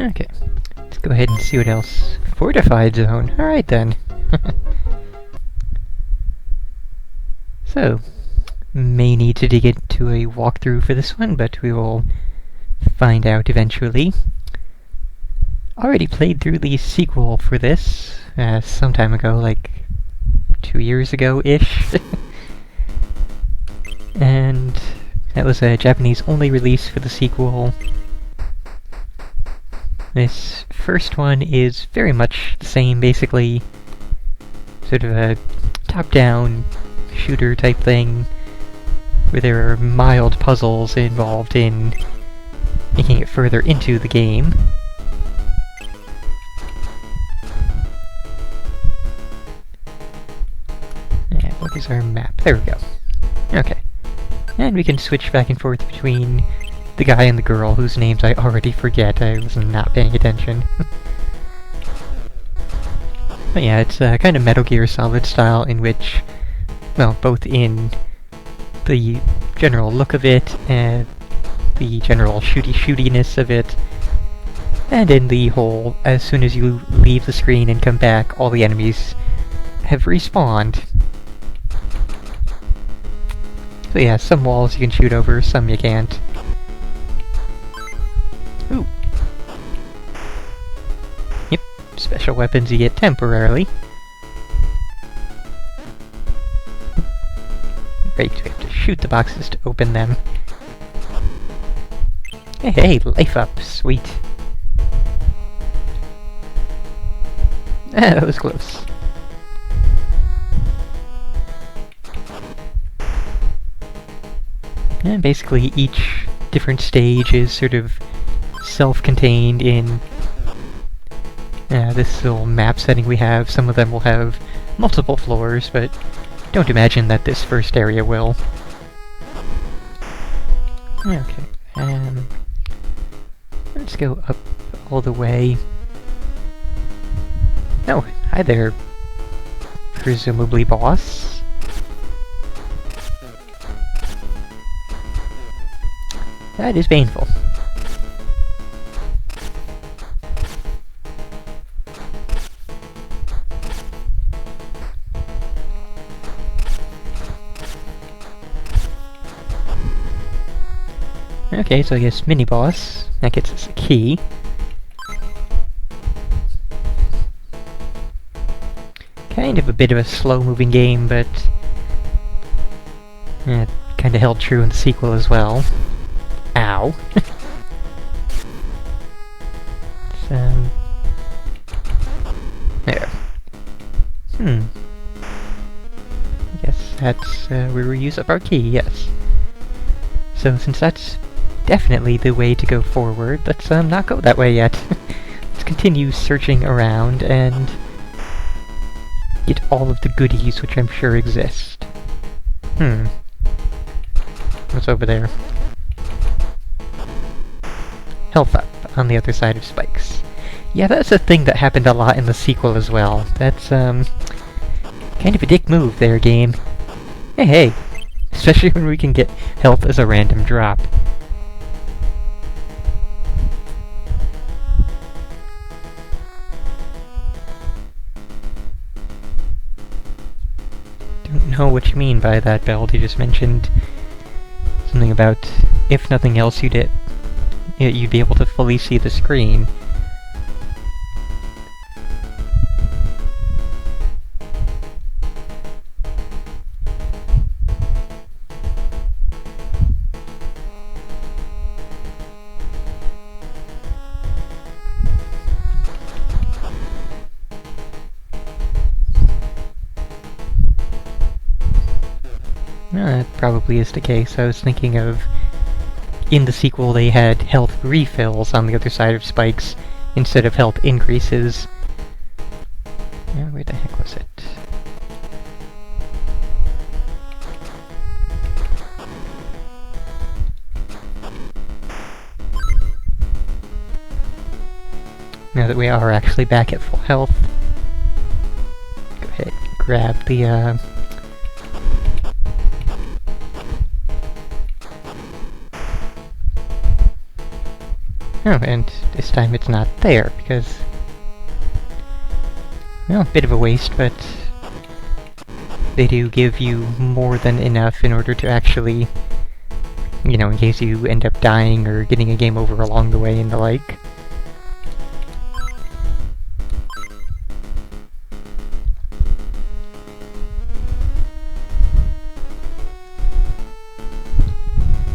Okay, let's go ahead and see what else. Fortified zone. Alright then. So, may need to dig into a walkthrough for this one, but we will find out eventually. Already played through the sequel for this, some time ago, like 2 years ago-ish. And that was a Japanese-only release for the sequel. This first one is very much the same, basically. Sort of a top-down shooter type thing, where there are mild puzzles involved in making it further into the game. And what is our map? There we go. Okay. And we can switch back and forth between the guy and the girl, whose names I already forget. I was not paying attention. But yeah, it's kind of Metal Gear Solid style, in which, well, both in the general look of it, and the general shootiness of it, and in the whole, as soon as you leave the screen and come back, all the enemies have respawned. So yeah, some walls you can shoot over, some you can't. Ooh. Yep, special weapons you get temporarily. Great, we have to shoot the boxes to open them. Hey, life up, sweet. That was close. And basically each different stage is sort of self-contained in this little map setting we have. Some of them will have multiple floors, but don't imagine that this first area will. Okay, let's go up all the way. Oh, hi there, presumably boss. That is painful. Okay, so I guess mini-boss. That gets us a key. Kind of a bit of a slow-moving game, but kind of held true in the sequel as well. Ow. So... there. I guess that's where we use up our key, yes. So since that's definitely the way to go forward, let's not go that way yet. Let's continue searching around and get all of the goodies which I'm sure exist. What's over there? Health up on the other side of spikes. Yeah, that's a thing that happened a lot in the sequel as well. That's, kind of a dick move there, game. Hey! Especially when we can get health as a random drop. Don't know what you mean by that, Beld. You just mentioned something about, if nothing else, you'd be able to fully see the screen. That probably is the case. I was thinking of, in the sequel they had health refills on the other side of spikes instead of health increases. Yeah, where the heck was it? Now that we are actually back at full health, go ahead and grab the, Oh, and this time it's not there, because... well, a bit of a waste, but... they do give you more than enough in order to actually... you know, in case you end up dying or getting a game over along the way and the like.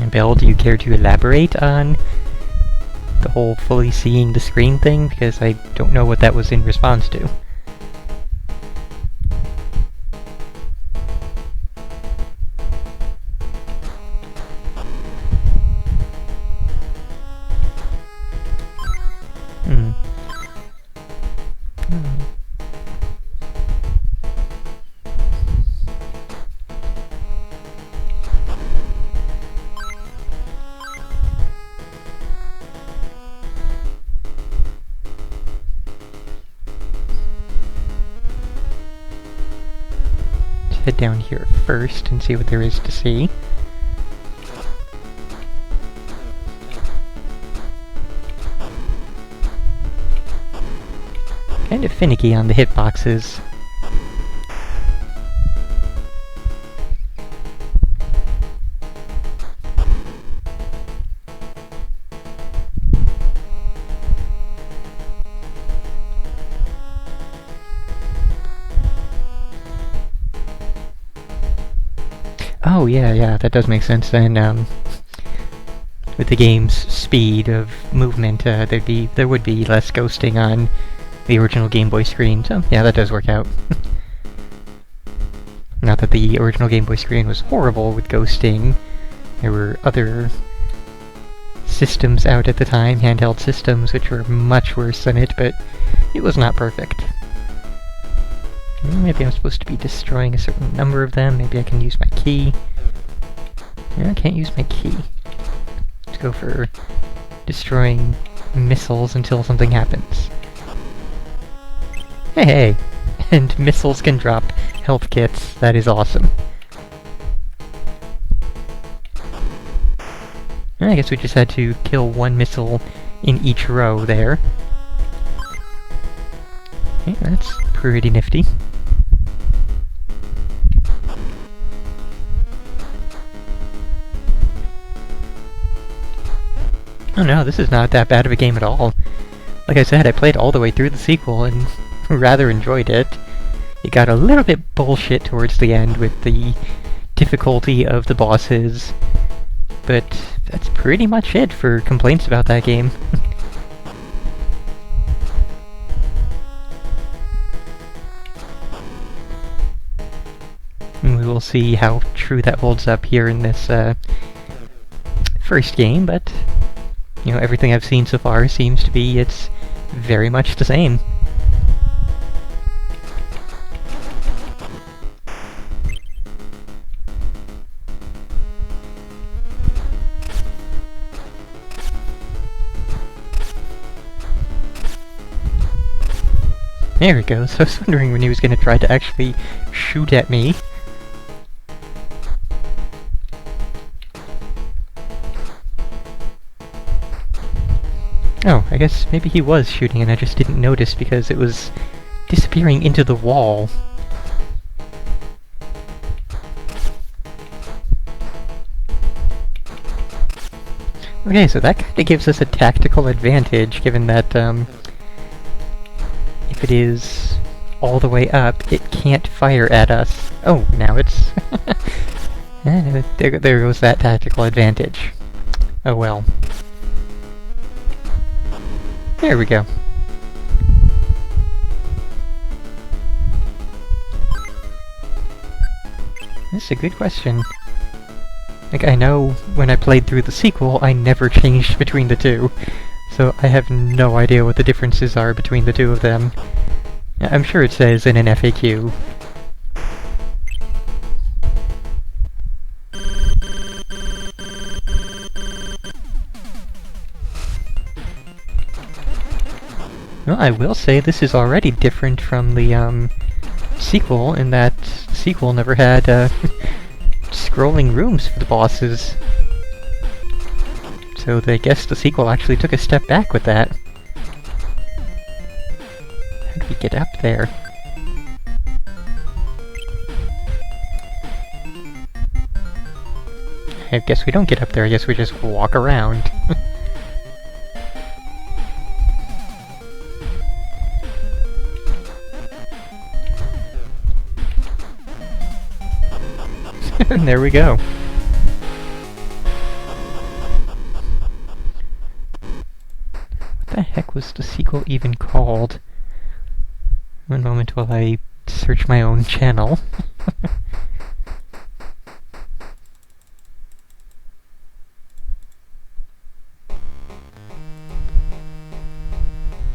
And Bill, do you care to elaborate on the whole fully seeing the screen thing? Because I don't know what that was in response to. Head down here first and see what there is to see. Kind of finicky on the hitboxes. Oh, yeah, that does make sense then. With the game's speed of movement, there would be less ghosting on the original Game Boy screen, so yeah, that does work out. Not that the original Game Boy screen was horrible with ghosting. There were other systems out at the time, handheld systems, which were much worse than it, but it was not perfect. Maybe I'm supposed to be destroying a certain number of them. Maybe I can use my key. No, I can't use my key. Let's go for destroying missiles until something happens. Hey! And missiles can drop health kits. That is awesome. I guess we just had to kill one missile in each row there. Okay, that's pretty nifty. Oh no, this is not that bad of a game at all. Like I said, I played all the way through the sequel and rather enjoyed it. It got a little bit bullshit towards the end with the difficulty of the bosses, but that's pretty much it for complaints about that game. And we will see how true that holds up here in this first game, but you know, everything I've seen so far seems to be it's very much the same. There it goes. I was wondering when he was going to try to actually shoot at me. Oh, I guess maybe he was shooting and I just didn't notice because it was disappearing into the wall. Okay, so that kinda gives us a tactical advantage, given that, if it is all the way up, it can't fire at us. Oh, now it's... there goes that tactical advantage. Oh well. There we go. That's a good question. Like, I know when I played through the sequel, I never changed between the two, so I have no idea what the differences are between the two of them. I'm sure it says in an FAQ. Well, I will say this is already different from the, sequel, in that the sequel never had, scrolling rooms for the bosses. So So I guess the sequel actually took a step back with that. How do we get up there? I guess we don't get up there, I guess we just walk around. And there we go. What the heck was the sequel even called? One moment while I search my own channel.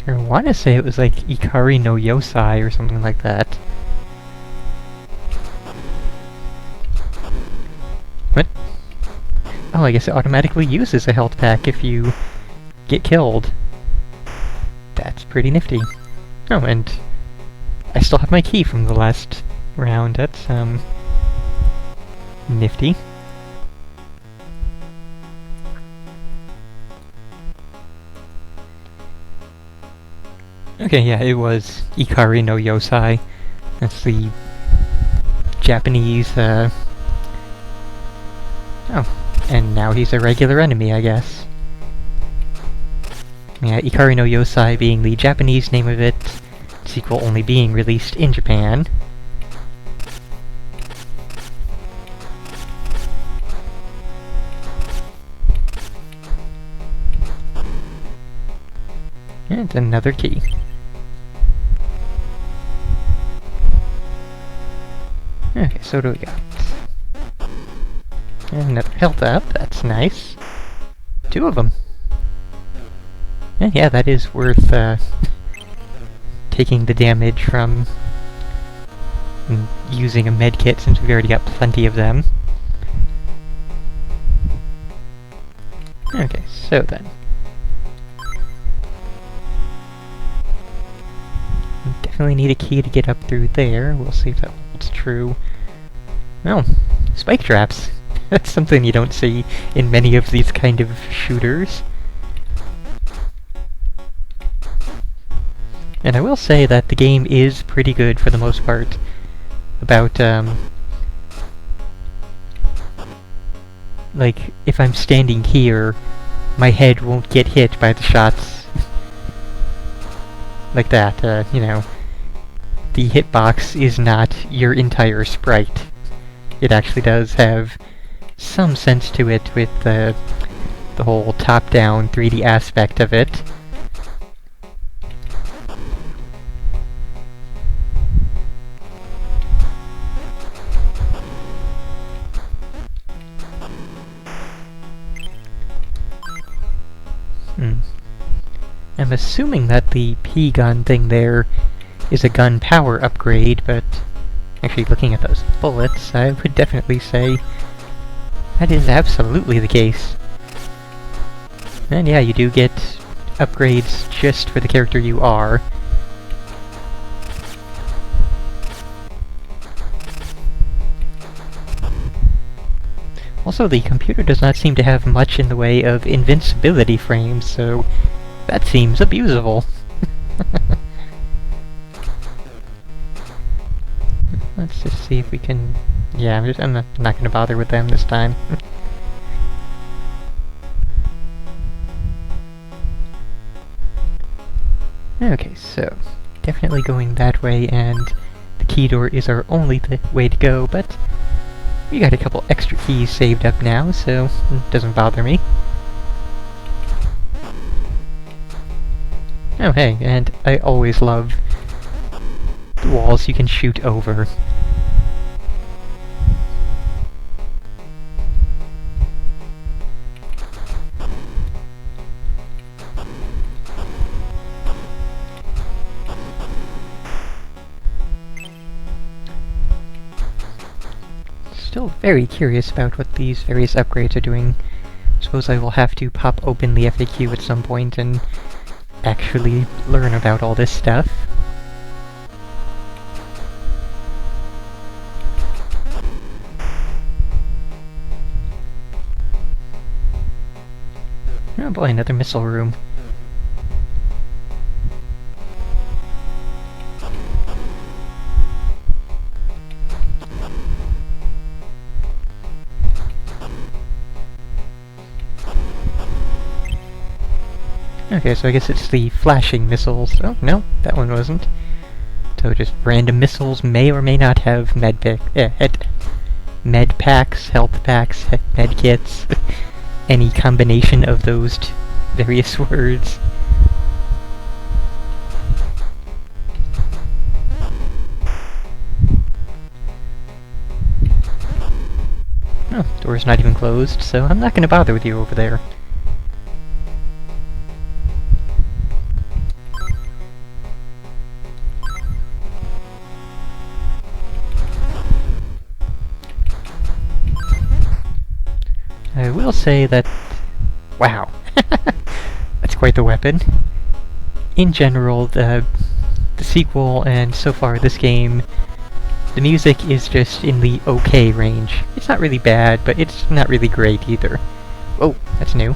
I want to say it was like Ikari no Yosai or something like that. What? Oh, I guess it automatically uses a health pack if you get killed. That's pretty nifty. Oh, and I still have my key from the last round. That's, nifty. Okay, yeah, it was Ikari no Yosai. That's the Japanese, Oh, and now he's a regular enemy, I guess. Yeah, Ikari no Yosai being the Japanese name of it, sequel only being released in Japan. And another key. Okay, so what do we got? Another health up, that's nice. 2 of them. And yeah, that is worth, taking the damage from using a medkit since we've already got plenty of them. Okay, so then. Definitely need a key to get up through there. We'll see if that holds true. Well, spike traps. That's something you don't see in many of these kind of shooters. And I will say that the game is pretty good for the most part about, like, if I'm standing here, my head won't get hit by the shots like that, you know. The hitbox is not your entire sprite. It actually does have some sense to it with the whole top-down 3D aspect of it. I'm assuming that the P-gun thing there is a gun power upgrade, but actually looking at those bullets, I would definitely say that is absolutely the case. And yeah, you do get upgrades just for the character you are. Also, the computer does not seem to have much in the way of invincibility frames, so that seems abusable. Let's just see if we can... Yeah, I'm not gonna bother with them this time. Okay, so definitely going that way, and the key door is our only way to go, but we got a couple extra keys saved up now, so it doesn't bother me. Oh hey, and I always love the walls you can shoot over. Still very curious about what these various upgrades are doing. Suppose I will have to pop open the FAQ at some point and actually learn about all this stuff. boy, another missile room. Okay, so I guess it's the flashing missiles. Oh, no, that one wasn't. So just random missiles may or may not have med packs, health packs, med kits, any combination of those various words. Oh, door's not even closed, so I'm not gonna bother with you over there. I will say that... wow. That's quite the weapon. In general, the sequel, and so far this game, the music is just in the okay range. It's not really bad, but it's not really great either. Oh, that's new.